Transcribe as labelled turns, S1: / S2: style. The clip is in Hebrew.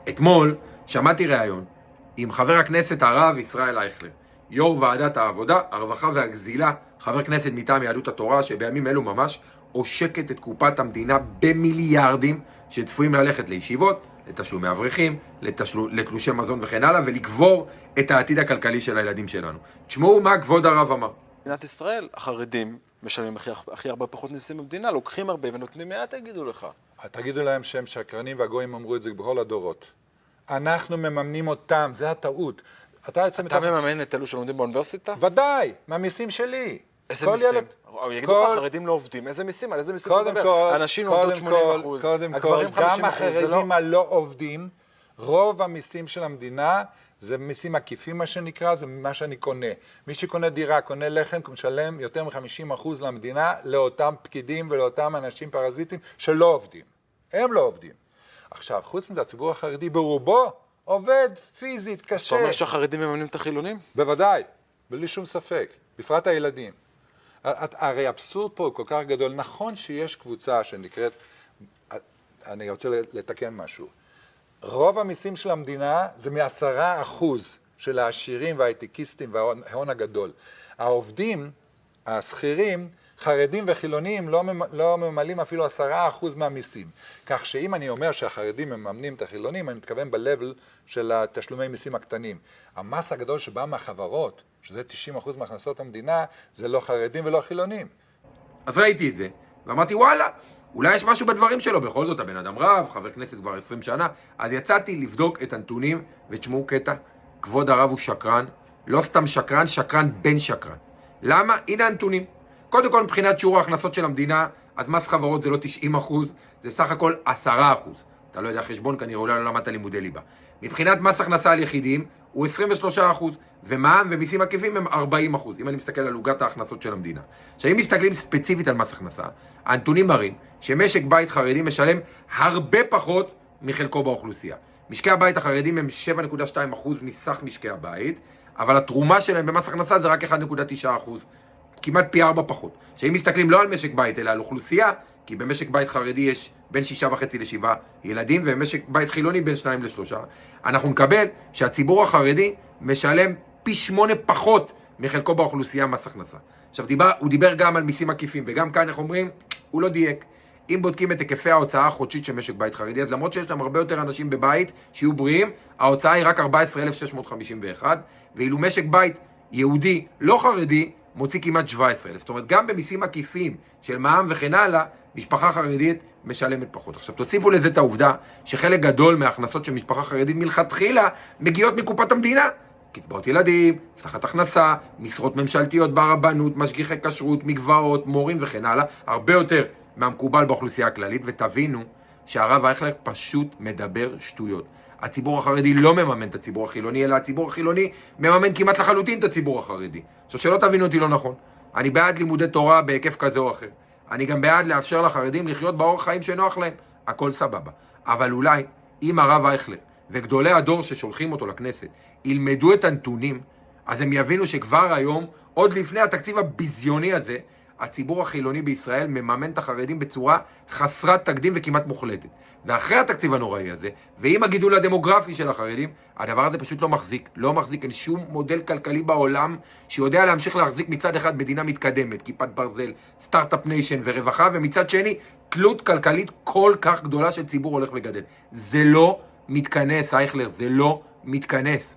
S1: אתמול שמעתי ראיון עם חבר הכנסת הרב ישראל אייכלר, יו"ר ועדת העבודה, הרווחה והגזילה, חבר כנסת מטעם יהדות התורה, שבימים אלו ממש עושקת את קופת המדינה במיליארדים שצפויים ללכת לישיבות, לתשלומי אברכים, לתלושי מזון וכן הלאה, ולגבור את העתיד הכלכלי של הילדים שלנו. תשמעו מה כבוד הרב אמר.
S2: במדינת ישראל, החרדים משלמים הכי הרבה פחות ניסים במדינה, לוקחים הרבה ונותנים מעט, תגידו לך.
S3: תגידו להם שהם שקרנים, והגויים אמרו את זה בכל הדורות. אנחנו מממנים אותם, זה הטעות.
S2: אתה מממן את אלו שלומדים באוניברסיטה?
S3: ודאי, מהמיסים שלי.
S2: איזה מיסים? יגידו לך, החרדים לא עובדים. איזה מיסים? על איזה מיסים מדבר? אנשים עובדות 80%.
S3: קודם כל, גם החרדים הלא עובדים, רוב המיסים של המדינה, זה מיסים עקיפים מה שנקרא, זה מה שאני קונה. מי שקונה דירה, קונה לחם, משלם יותר מ-50% למדינה, לאותם פקידים ולאותם אנשים פרזיטים שלא עובדים. הם לא עובדים. עכשיו, חוץ מזה, הציבור החרדי ברובו עובד פיזית, קשה.
S2: אתה אומר שהחרדים מממנים את החילונים?
S3: בוודאי, בלי שום ספק, בפרט הילדים. הרי אבסורד פה הוא כל כך גדול. נכון שיש קבוצה שנקראת, אני רוצה לתקן משהו. רוב המיסים של המדינה זה מ10% של העשירים וההייטקיסטים וההון הגדול. העובדים, השכירים, חרדים וחילונים לא ממלאים אפילו 10% מהמיסים. כך שאם אני אומר שהחרדים מממנים את החילונים, אני מתכוון בלבל של התשלומי מיסים הקטנים. המס הגדול שבא מהחברות, שזה 90% מהכנסות המדינה, זה לא חרדים ולא חילונים.
S1: אז ראיתי את זה, ואמרתי וואלה, אולי יש משהו בדברים שלו, בכל זאת הבן אדם רב, חבר כנסת כבר 20 שנה, אז יצאתי לבדוק את הנתונים, ותשמעו קטע, כבוד הרב הוא שקרן, לא סתם שקרן, שקרן בן שקרן. למה? הנה הנתונים. קודם כל, מבחינת שיעור ההכנסות של המדינה, אז מס חברות זה לא 90%, זה סך הכל 10%. אתה לא יודע חשבון, כנראה אולי לא למדת לימודי ליבה. מבחינת מס הכנסה על יחידים, הוא 23%, ומע"מ ומיסים עקיפים הם 40%, אם אני מסתכל על עוגת ההכנסות של המדינה. עכשיו, אם מסתכלים ספציפית על מס הכנסה, הנתונים מראים שמשק בית חרדי משלם הרבה פחות מחלקו באוכלוסייה. משקי הבית החרדים הם 7.2% מסך משקי הבית, אבל התרומה שלהם במס הכנסה זה רק 1.9%. כמעט פי 4 פחות. שאם מסתכלים לא על משק בית, אלא על אוכלוסייה, כי במשק בית חרדי יש בין 6.5 ל7 ילדים, ובמשק בית חילוני בין 2 ל3. אנחנו נקבל שהציבור החרדי משלם פי 8 פחות מחלקו באוכלוסייה מס הכנסה. עכשיו, הוא דיבר גם על מיסים עקיפים, וגם כאן, איך אומרים, הוא לא דייק. אם בודקים את היקפי ההוצאה החודשית של משק בית חרדי, אז למרות שיש שם הרבה יותר אנשים בבית שיהיו בריאים, ההוצאה היא רק 14,651, ואילו משק בית יהודי לא חרדי, מוציא כמעט 17,000. זאת אומרת, גם במיסים עקיפים של מע"מ וכן הלאה, משפחה חרדית משלמת פחות. עכשיו, תוסיפו לזה את העובדה שחלק גדול מההכנסות של משפחה חרדית מלכתחילה מגיעות מקופת המדינה. קצבאות ילדים, הבטחת הכנסה, משרות ממשלתיות ברבנות, משגיחי כשרות, מקוואות, מורים וכן הלאה, הרבה יותר מהמקובל באוכלוסייה הכללית, ותבינו שהרב אייכלר פשוט מדבר שטויות. הציבור החרדי לא מממן את הציבור החילוני, אלא הציבור החילוני מממן כמעט לחלוטין את הציבור החרדי. עכשיו, שלא תבינו אותי לא נכון. אני בעד לימודי תורה בהיקף כזה או אחר. אני גם בעד לאפשר לחרדים לחיות באורח חיים שנוח להם. הכל סבבה. אבל אולי, אם הרב אייכלר וגדולי הדור ששולחים אותו לכנסת ילמדו את הנתונים, אז הם יבינו שכבר היום, עוד לפני התקציב הביזיוני הזה, הציבור החילוני בישראל מממן את החרדים בצורה חסרת תקדים וכמעט מוחלטת. ואחרי התקציב הנוראי הזה, ועם הגידול הדמוגרפי של החרדים, הדבר הזה פשוט לא מחזיק, אין שום מודל כלכלי בעולם שיודע להמשיך להחזיק מצד אחד מדינה מתקדמת, כיפת ברזל, סטארט-אפ ניישן ורווחה, ומצד שני, תלות כלכלית כל כך גדולה של ציבור הולך וגדל. זה לא מתכנס, אייכלר, זה לא מתכנס.